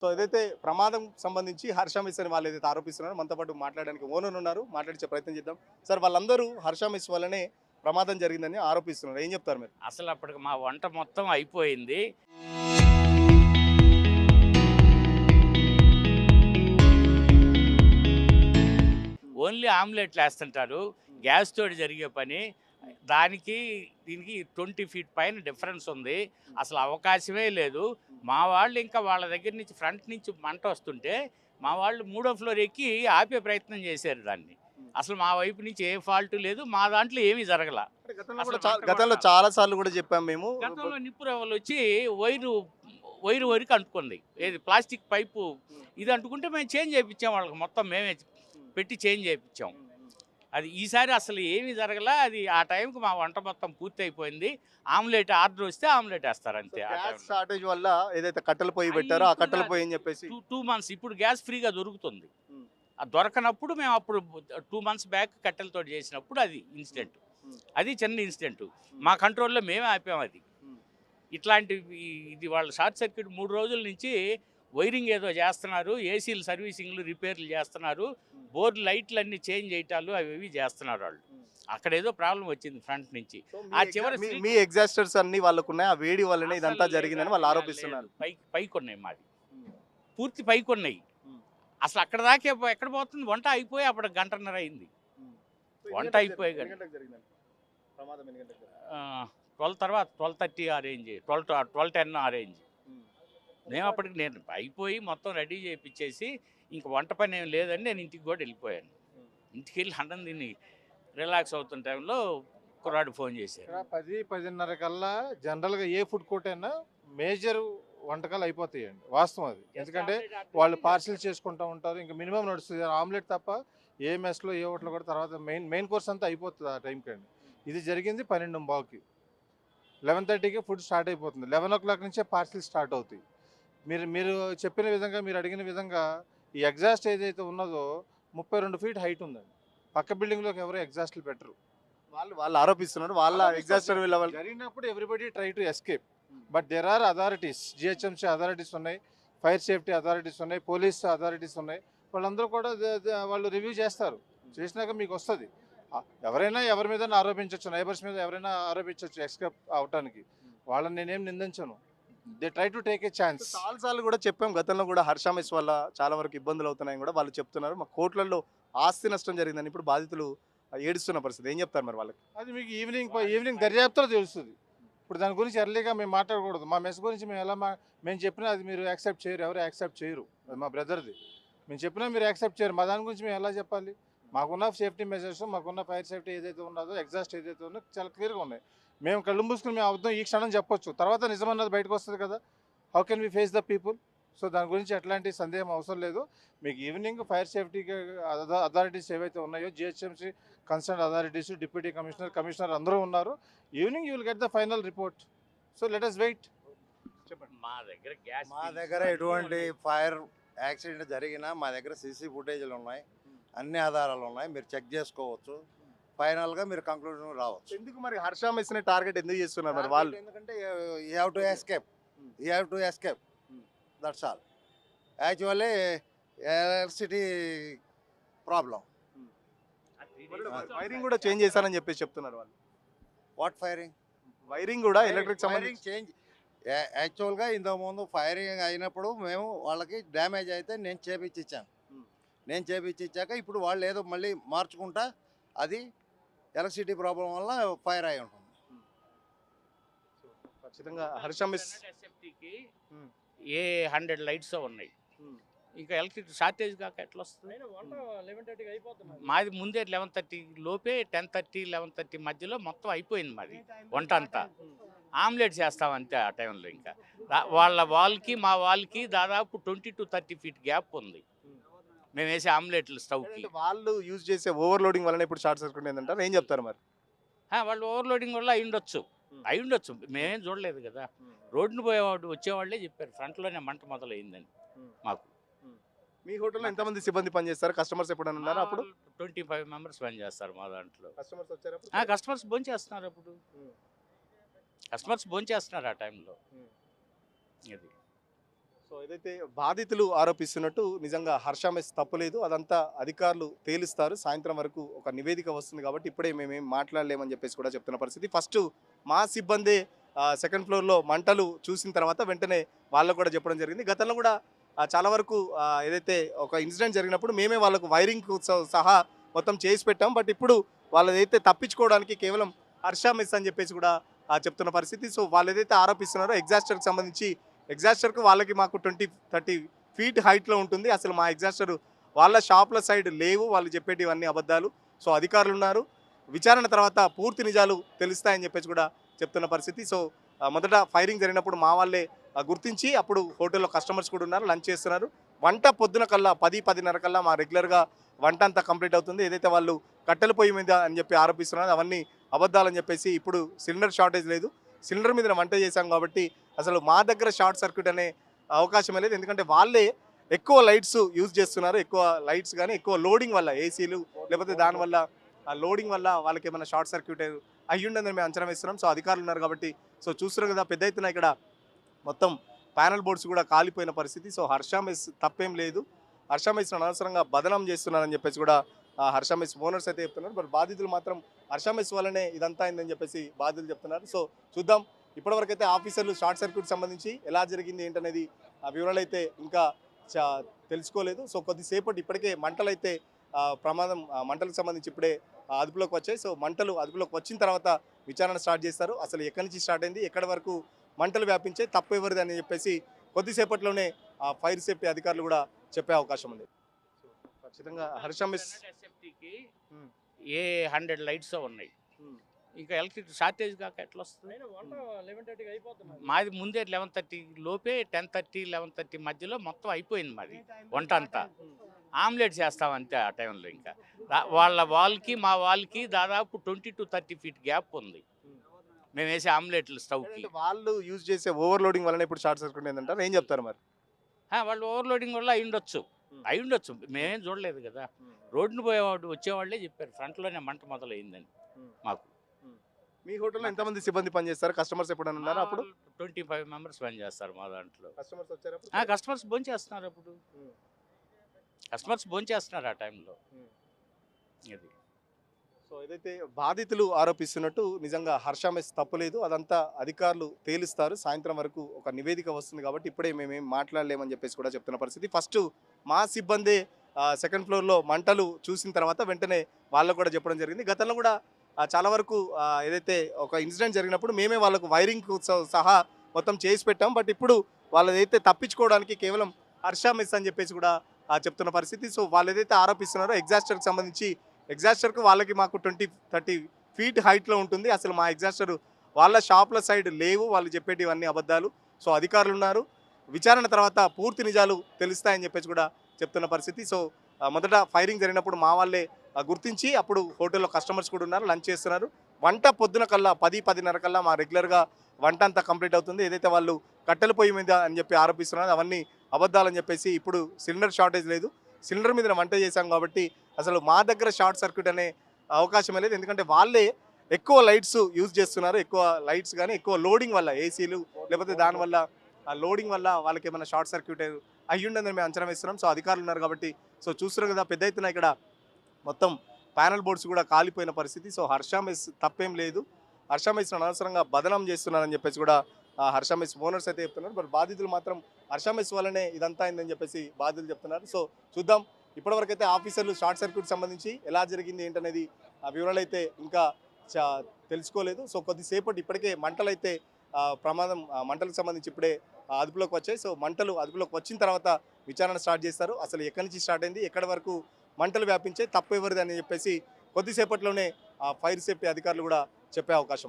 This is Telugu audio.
సో ఏదైతే ప్రమాదం సంబంధించి హర్ష మెస్ అని వాళ్ళు ఏదైతే ఆరోపిస్తున్నారో మనతో పాటు మాట్లాడడానికి ఓనర్ ఉన్నారు, మాట్లాడించే ప్రయత్నం చేద్దాం. సార్, వాళ్ళందరూ హర్ష మెస్ వల్లనే ప్రమాదం జరిగిందని ఆరోపిస్తున్నారు, ఏం చెప్తారు మీరు? అసలు అప్పటికి మా వంట మొత్తం అయిపోయింది. ఓన్లీ ఆమ్లెట్లు వేస్తుంటారు. గ్యాస్ తోటి జరిగే పని. దానికి దీనికి 20 ఫీట్ పైన డిఫరెన్స్ ఉంది. అసలు అవకాశమే లేదు. మా వాళ్ళు ఇంకా వాళ్ళ దగ్గర నుంచి ఫ్రంట్ నుంచి మంట వస్తుంటే మా వాళ్ళు 3వ ఫ్లోర్ ఎక్కి ఆపే ప్రయత్నం చేశారు దాన్ని. అసలు మా వైపు నుంచి ఏ ఫాల్ట్ లేదు. మా దాంట్లో ఏమీ జరగల. గతంలో చాలా సార్లు కూడా చెప్పాం మేము. గతంలో నిప్పు రవ్వలు వచ్చి వైరు వరకు అంటుకుంది. ఏది ప్లాస్టిక్ పైపు ఇది అంటుకుంటే మేము చేంజ్ చేయించాం, వాళ్ళకి మొత్తం మేమే పెట్టి చేంజ్ చేయించాం. అది ఈసారి అసలు ఏమీ జరగల. అది ఆ టైంకి మా వంట మొత్తం పూర్తి అయిపోయింది. ఆమ్లెట్ ఆర్డర్ వస్తే ఆమ్లెట్ వేస్తారు అంతే. గ్యాస్ షార్టేజ్ వల్ల ఏదైతే కట్టెల పొయ్యి పెట్టారో ఆ కట్టెల పొయ్యి అని చెప్పేసి 2 మంత్స్ ఇప్పుడు గ్యాస్ ఫ్రీగా దొరుకుతుంది. అది దొరకనప్పుడు మేము అప్పుడు 2 మంత్స్ బ్యాక్ కట్టెలతో చేసినప్పుడు అది ఇన్సిడెంట్. అది చిన్న ఇన్సిడెంట్. మా కంట్రోల్లో మేమే ఆపాం అది. ఇట్లాంటివి ఇది వాళ్ళు షార్ట్ సర్క్యూట్ 3 రోజుల నుంచి వైరింగ్ ఏదో చేస్తున్నారు, ఏసీలు సర్వీసింగ్లు రిపేర్లు చేస్తున్నారు, బోర్డు లైట్లు అన్నీ చేంజ్ చేయటాలు అవి చేస్తున్నారు వాళ్ళు. అక్కడ ఏదో ప్రాబ్లం వచ్చింది ఫ్రంట్ నుంచి. ఆ చివరి మీ ఎగ్జాస్టర్స్ అన్ని వాళ్ళకు ఉన్నాయి, ఆ వేడి వల్లనే ఇదంతా జరిగిందని వాళ్ళు ఆరోపిస్తున్నారు. పైకి ఉన్నాయి, మాది పూర్తి పైకి ఉన్నాయి. అసలు అక్కడ దాకా ఎక్కడ పోతుంది? వంట అయిపోయి అప్పుడు 1:30 అయింది. వంట అయిపోయి 12 తర్వాత 12:30 ఆ రేంజ్, 12:10 ఆ రేంజ్. నేను అప్పటికి అయిపోయి మొత్తం రెడీ చేయించేసి ఇంక వంట పని ఏం లేదని నేను ఇంటికి కూడా వెళ్ళిపోయాను. ఇంటికి వెళ్ళి అన్నం తిని రిలాక్స్ అవుతున్న టైంలో కుర్రాడు ఫోన్ చేశారు. 10-10:30 కల్లా జనరల్గా ఏ ఫుడ్ కోర్ట్ అయినా మేజర్ వంటకాలు అయిపోతాయండి, వాస్తవం అది. ఎందుకంటే వాళ్ళు పార్సిల్ చేసుకుంటూ ఉంటారు, ఇంకా మినిమం నడుస్తుంది. ఆమ్లెట్ తప్ప ఏ మెస్లో ఏ హోటల్ కూడా తర్వాత మెయిన్ కోర్స్ అంతా అయిపోతుంది ఆ టైంకి అండి. ఇది జరిగింది 12:15కి. 11:30కి ఫుడ్ స్టార్ట్ అయిపోతుంది. 11 o'clock నుంచే పార్సిల్ స్టార్ట్ అవుతాయి. మీరు చెప్పిన విధంగా, మీరు అడిగిన విధంగా ఈ ఎగ్జాస్ట్ ఏదైతే ఉన్నదో 32 ఫీట్ హైట్ ఉందండి. పక్క బిల్డింగ్లోకి ఎవరు ఎగ్జాస్ట్లు పెట్టరు. వాళ్ళు ఆరోపిస్తున్నారు వాళ్ళ ఎగ్జాస్టర్ జరిగినప్పుడు everybody try to escape. But there are authorities, GHMC authorities ఉన్నాయి, ఫైర్ సేఫ్టీ అథారిటీస్ ఉన్నాయి, పోలీస్ అథారిటీస్ ఉన్నాయి. వాళ్ళందరూ కూడా వాళ్ళు రివ్యూ చేస్తారు. చేసినాక మీకు వస్తుంది. ఎవరైనా ఎవరి మీద ఆరోపించవచ్చు, నైబర్స్ మీద ఎవరైనా ఆరోపించవచ్చు ఎస్కేప్ అవటానికి. వాళ్ళని నేనేం నిందించను. They try to take a chance. చాలాసార్లు కూడా చెప్పాం, గతంలో కూడా హర్ష మెస్ వల్ల చాలా వరకు ఇబ్బందులు అవుతున్నాయని కూడా వాళ్ళు చెప్తున్నారు. మా కోట్లలో ఆస్తి నష్టం జరిగిందని ఇప్పుడు బాధితులు ఏడుస్తున్న పరిస్థితి, ఏం చెప్తారు మరి వాళ్ళకి? అది మీకు ఈవినింగ్ దర్యాప్తులో తెలుస్తుంది. ఇప్పుడు దాని గురించి ఎర్లీగా మేము మాట్లాడకూడదు. మా మెస్ గురించి మేము చెప్పినా అది మీరు యాక్సెప్ట్ చేయరు, ఎవరు యాక్సెప్ట్ చేయరు. అది మా బ్రదర్ది. మేము చెప్పినా మీరు యాక్సెప్ట్ చేయరు. మా దాని గురించి మేము ఎలా చెప్పాలి? మాకున్న సేఫ్టీ మెజర్స్, మాకున్న ఫైర్ సేఫ్టీ ఏదైతే ఉన్నదో, ఎగ్జాస్ట్ ఏదైతే ఉన్నదో చాలా క్లియర్గా ఉన్నాయి. మేము కళ్ళు మూసుకుని మేము అబద్ధం ఈ క్షణం చెప్పొచ్చు, తర్వాత నిజమన్నది బయటకు వస్తుంది కదా. How can we face the people? So దాని గురించి ఎట్లాంటి సందేహం అవసరం లేదు. మీకు ఈవినింగ్ ఫైర్ సేఫ్టీకి అథారిటీస్ ఏవైతే ఉన్నాయో, GHMC concern authorities, deputy commissioner అందరూ ఉన్నారు. Evening you will get the final report. So let us wait. చెప్పండి. మా దగ్గర ఎటువంటి ఫైర్ యాక్సిడెంట్ జరిగినా మా దగ్గర సీసీ ఫుటేజ్లు ఉన్నాయి, అన్ని ఆధారాలు ఉన్నాయి, మీరు చెక్ చేసుకోవచ్చు. ఫైనల్గా మీరు కంక్లూజన్ రావచ్చు. ఎందుకు మరి హర్ష మెస్ ని టార్గెట్ ఎందుకు చేస్తున్నారు మరి వాళ్ళు? ఎందుకంటే you have to escape, that's all. Actually electricity problem. Wiring కూడా చేంజ్ చేశారని చెప్పేసి చెప్తున్నారు వాళ్ళు. What firing? వైరింగ్ కూడా ఎలక్ట్రిక్ ఫైరింగ్ చేంజ్. యాక్చువల్గా ఇంతకుముందు ఫైరింగ్ అయినప్పుడు మేము వాళ్ళకి డ్యామేజ్ అయితే నేను చేపించి ఇచ్చాక ఇప్పుడు వాళ్ళు ఏదో మళ్ళీ మార్చుకుంటా, అది ఎలక్ట్రిసిటీ ప్రాబ్లం వల్ల ఫైర్ అయి ఉంటుంది. ఖచ్చితంగా హర్ష మెస్ ఏ 100 లైట్స్ ఉన్నాయి. ఇంకా ఎలక్ట్రిసిటీ షార్టేజ్ కాక ఎట్లా వస్తుంది? మాది ముందే 11:30 లోపే 10:30, 11:30 మధ్యలో మొత్తం అయిపోయింది మాది వంట అంతా. ఆమ్లెట్ చేస్తామంతే ఆ టైంలో. ఇంకా వాళ్ళకి మా వాళ్ళకి దాదాపు 20 to 30 ఫీట్ గ్యాప్ ఉంది మేము వేసే ఆమ్లెట్లు స్టవ్కి. వాళ్ళు యూజ్ చేసే ఓవర్లోడింగ్ వల్ల ఇప్పుడు షార్ట్ సర్క్యూట్ ఏంటంటారు, ఏం చెప్తారు మరి? వాళ్ళు ఓవర్లోడింగ్ వల్ల అయి ఉండొచ్చు. మేమేం చూడలేదు కదా. రోడ్డును వచ్చేవాళ్ళే చెప్పారు ఫ్రంట్లోనే మంట మొదలైందని మాకు. మీ హోటల్లో ఎంతమంది సిబ్బంది పనిచేస్తారు? కస్టమర్స్ ఎప్పుడైనా ఉన్నారా? అప్పుడు 25 మెంబర్స్ పనిచేస్తారు మా దాంట్లో. కస్టమర్స్ వచ్చారు, కస్టమర్స్ భోంచేస్తున్నారు. అప్పుడు కస్టమర్స్ భోంచేస్తున్నారు ఆ టైంలో. అది సో ఏదైతే బాధితులు ఆరోపిస్తున్నట్టు నిజంగా హర్ష మెస్ తప్పులేదు, అదంతా అధికారులు తేలుస్తారు, సాయంత్రం వరకు ఒక నివేదిక వస్తుంది కాబట్టి ఇప్పుడే మేమేం మాట్లాడలేమని చెప్పేసి కూడా చెప్తున్న పరిస్థితి. ఫస్ట్ మా సిబ్బంది సెకండ్ ఫ్లోర్లో మంటలు చూసిన తర్వాత వెంటనే వాళ్ళకు కూడా చెప్పడం జరిగింది. గతంలో కూడా చాలా వరకు ఏదైతే ఒక ఇన్సిడెంట్ జరిగినప్పుడు మేమే వాళ్ళకు వైరింగ్ సహా మొత్తం చేసి పెట్టాం. బట్ ఇప్పుడు వాళ్ళదైతే తప్పించుకోవడానికి కేవలం హర్ష మెస్ అని చెప్పేసి కూడా చెప్తున్న పరిస్థితి. సో వాళ్ళు ఏదైతే ఆరోపిస్తున్నారో ఎగ్జాస్టర్కి సంబంధించి ఎగ్జాస్టర్కు వాళ్ళకి మాకు 20-30 ఫీట్ హైట్లో ఉంటుంది. అసలు మా ఎగ్జాస్టర్ వాళ్ళ షాప్ల సైడ్ లేవు, వాళ్ళు చెప్పేటివన్నీ అబద్ధాలు. సో అధికారులు ఉన్నారు, విచారణ తర్వాత పూర్తి నిజాలు తెలుస్తాయని చెప్పేసి కూడా చెప్తున్న పరిస్థితి. సో మొదట ఫైరింగ్ జరిగినప్పుడు మా వాళ్ళే గుర్తించి అప్పుడు హోటల్లో కస్టమర్స్ కూడా ఉన్నారు, లంచ్ చేస్తున్నారు. వంట పొద్దున కల్లా 10-10:30 కల్లా మా రెగ్యులర్గా వంట అంతా కంప్లీట్ అవుతుంది. ఏదైతే వాళ్ళు కట్టెల పొయ్యి మీద అని చెప్పి ఆరోపిస్తున్నారు అవన్నీ అబద్ధాలని చెప్పేసి, ఇప్పుడు సిలిండర్ షార్టేజ్ లేదు, సిలిండర్ మీద వంట చేశాం కాబట్టి అసలు మా దగ్గర షార్ట్ సర్క్యూట్ అనే అవకాశమే లేదు. ఎందుకంటే వాళ్ళే ఎక్కువ లైట్స్ యూజ్ చేస్తున్నారు, ఎక్కువ లైట్స్ కానీ ఎక్కువ లోడింగ్ వల్ల ఏసీలు లేకపోతే దానివల్ల ఆ లోడింగ్ వల్ల వాళ్ళకి ఏమైనా షార్ట్ సర్క్యూట్ అయ్యుండదని మేము అంచనా వేస్తున్నాం. సో అధికారులు ఉన్నారు కాబట్టి సో చూస్తున్నారు కదా, పెద్ద ఎత్తున ఇక్కడ మొత్తం ప్యానల్ బోర్డ్స్ కూడా కాలిపోయిన పరిస్థితి. సో హర్ష మెస్ తప్పేం లేదు, హర్ష మెస్ను అనవసరంగా బదనాం చేస్తున్నారని చెప్పేసి కూడా హర్ష మెస్ ఓనర్స్ అయితే చెప్తున్నారు. బట్ బాధితులు మాత్రం హర్ష మెస్ వల్లనే ఇదంతా అయిందని చెప్పేసి బాధితులు చెప్తున్నారు. సో చూద్దాం, ఇప్పటివరకు అయితే ఆఫీసర్లు షార్ట్ సర్క్యూట్ సంబంధించి ఎలా జరిగింది ఏంటనేది వివరాలు అయితే ఇంకా తెలుసుకోలేదు. సో కొద్దిసేపటి ఇప్పటికే మంటలు అయితే ప్రమాదం మంటలకు సంబంధించి ఇప్పుడే అదుపులోకి వచ్చాయి. సో మంటలు అదుపులోకి వచ్చిన తర్వాత విచారణ స్టార్ట్ చేస్తారు. అసలు ఎక్కడి నుంచి స్టార్ట్ అయింది, ఎక్కడి వరకు మంటలు వ్యాపించాయి, తప్పు ఎవరిది అని చెప్పేసి కొద్దిసేపట్లోనే ఫైర్ సేఫ్టీ అధికారులు కూడా చెప్పే అవకాశం ఉంది. ఖచ్చితంగా హర్ష మెస్ SFTకి ఏ 100 లైట్స్ ఉన్నాయి, ఇంకా ఎలక్ట్రిక్ షార్టేజ్ కాక ఎట్లా వస్తుంది? మాది ముందే 11:30 లోపే 10:30, 11:30 మధ్యలో మొత్తం అయిపోయింది మాది వంట అంతా. ఆమ్లెట్ చేస్తామంతే ఆ టైంలో. ఇంకా వాళ్ళకి మా వాళ్ళకి దాదాపు 20-30 ఫీట్ గ్యాప్ ఉంది మేము వేసే ఆమ్లెట్లు స్టవ్కి. వాళ్ళు యూజ్ చేసే ఓవర్లోడింగ్ వలన ఇప్పుడు షార్ట్ సర్క్యూట్ ఏంటంటారు, ఏం చెప్తారు మరి? వాళ్ళు ఓవర్లోడింగ్ వల్ల అయి ఉండొచ్చు, మేమేం చూడలేదు కదా. రోడ్డును పోయేవాడు వచ్చేవాళ్ళే చెప్పారు ఫ్రంట్లోనే మంట మొదలైందని మాకు. మీ హోటల్లో ఎంతమంది సిబ్బంది పనిచేస్తారు, కస్టమర్స్ ఎప్పుడైనా ఉన్నారా? అప్పుడు 25 మెంబర్స్ పని చేస్తారు మా దాంట్లో. కస్టమర్స్ వచ్చారు, కస్టమర్స్ భోంచేస్తున్నారు, అప్పుడు కస్టమర్స్ భోంచేస్తున్నారు ఆ టైంలో. ఇది సో ఏదైతే బాధితులు ఆరోపిస్తున్నట్టు నిజంగా హర్ష మెస్ తప్పులేదు, అదంతా అధికారులు తేలుస్తారు, సాయంత్రం వరకు ఒక నివేదిక వస్తుంది కాబట్టి ఇప్పుడే మేమేం మాట్లాడలేమని చెప్పేసి కూడా చెప్తున్న పరిస్థితి. ఫస్ట్ మా సిబ్బంది సెకండ్ ఫ్లోర్లో మంటలు చూసిన తర్వాత వెంటనే వాళ్ళకు కూడా చెప్పడం జరిగింది. గతంలో కూడా చాలా వరకు ఏదైతే ఒక ఇన్సిడెంట్ జరిగినప్పుడు మేమే వాళ్ళకు వైరింగ్ సహా మొత్తం చేసి పెట్టాం. బట్ ఇప్పుడు వాళ్ళదైతే తప్పించుకోవడానికి కేవలం హర్ష మెస్ అని చెప్పేసి కూడా చెప్తున్న పరిస్థితి. సో వాళ్ళు ఏదైతే ఆరోపిస్తున్నారో ఎగ్జాస్టర్కి సంబంధించి ఎగ్జాస్టర్కు వాళ్ళకి మాకు 20-30 ఫీట్ హైట్లో ఉంటుంది. అసలు మా ఎగ్జాస్టర్ వాళ్ళ షాప్ల సైడ్ లేవు, వాళ్ళు చెప్పేటివన్నీ అబద్ధాలు. సో అధికారులు ఉన్నారు, విచారణ తర్వాత పూర్తి నిజాలు తెలుస్తాయని చెప్పేసి కూడా చెప్తున్న పరిస్థితి. సో మొదట ఫైరింగ్ జరిగినప్పుడు మా వాళ్ళే గుర్తించి అప్పుడు హోటల్లో కస్టమర్స్ కూడా ఉన్నారు, లంచ్ చేస్తున్నారు. వంట పొద్దున కల్లా 10-10:30 కల్లా మా రెగ్యులర్గా వంట అంతా కంప్లీట్ అవుతుంది. ఏదైతే వాళ్ళు కట్టెల పొయ్యి మీద అని చెప్పి ఆరోపిస్తున్నారు అవన్నీ అబద్ధాలని చెప్పేసి, ఇప్పుడు సిలిండర్ షార్టేజ్ లేదు, సిలిండర్ మీద వంట చేశాం కాబట్టి అసలు మా దగ్గర షార్ట్ సర్క్యూట్ అనే అవకాశమే లేదు. ఎందుకంటే వాళ్ళే ఎక్కువ లైట్స్ యూజ్ చేస్తున్నారు, ఎక్కువ లైట్స్ కానీ ఎక్కువ లోడింగ్ వల్ల ఏసీలు లేకపోతే దానివల్ల ఆ లోడింగ్ వల్ల వాళ్ళకి ఏమైనా షార్ట్ సర్క్యూట్ అయ్యుండదని మేము అంచనా వేస్తున్నాం. సో అధికారులు ఉన్నారు కాబట్టి సో చూస్తున్నారు కదా, పెద్ద ఎత్తున ఇక్కడ మొత్తం ప్యానల్ బోర్డ్స్ కూడా కాలిపోయిన పరిస్థితి. సో హర్ష మెస్ తప్పేం లేదు, హర్ష మెస్ను అనవసరంగా బదనాం చేస్తున్నారని చెప్పేసి కూడా హర్ష మెస్ ఓనర్స్ అయితే చెప్తున్నారు. బట్ బాధితులు మాత్రం హర్ష మెస్ వల్లనే ఇదంతా అయిందని చెప్పేసి బాధితులు చెప్తున్నారు. సో చూద్దాం, ఇప్పటివరకు అయితే ఆఫీసర్లు షార్ట్ సర్క్యూట్ సంబంధించి ఎలా జరిగింది ఏంటనేది వివరాలు అయితే ఇంకా తెలుసుకోలేదు. సో కొద్దిసేపటి ఇప్పటికే మంటలు అయితే ప్రమాదం మంటలకు సంబంధించి ఇప్పుడే అదుపులోకి వచ్చాయి. సో మంటలు అదుపులోకి వచ్చిన తర్వాత విచారణ స్టార్ట్ చేస్తారు. అసలు ఎక్కడి నుంచి స్టార్ట్ అయింది, ఎక్కడి వరకు మంటలు వ్యాపించాయి, తప్పు ఎవరిది అని చెప్పేసి కొద్దిసేపట్లోనే ఫైర్ సేఫ్టీ అధికారులు కూడా చెప్పే అవకాశం ఉంది.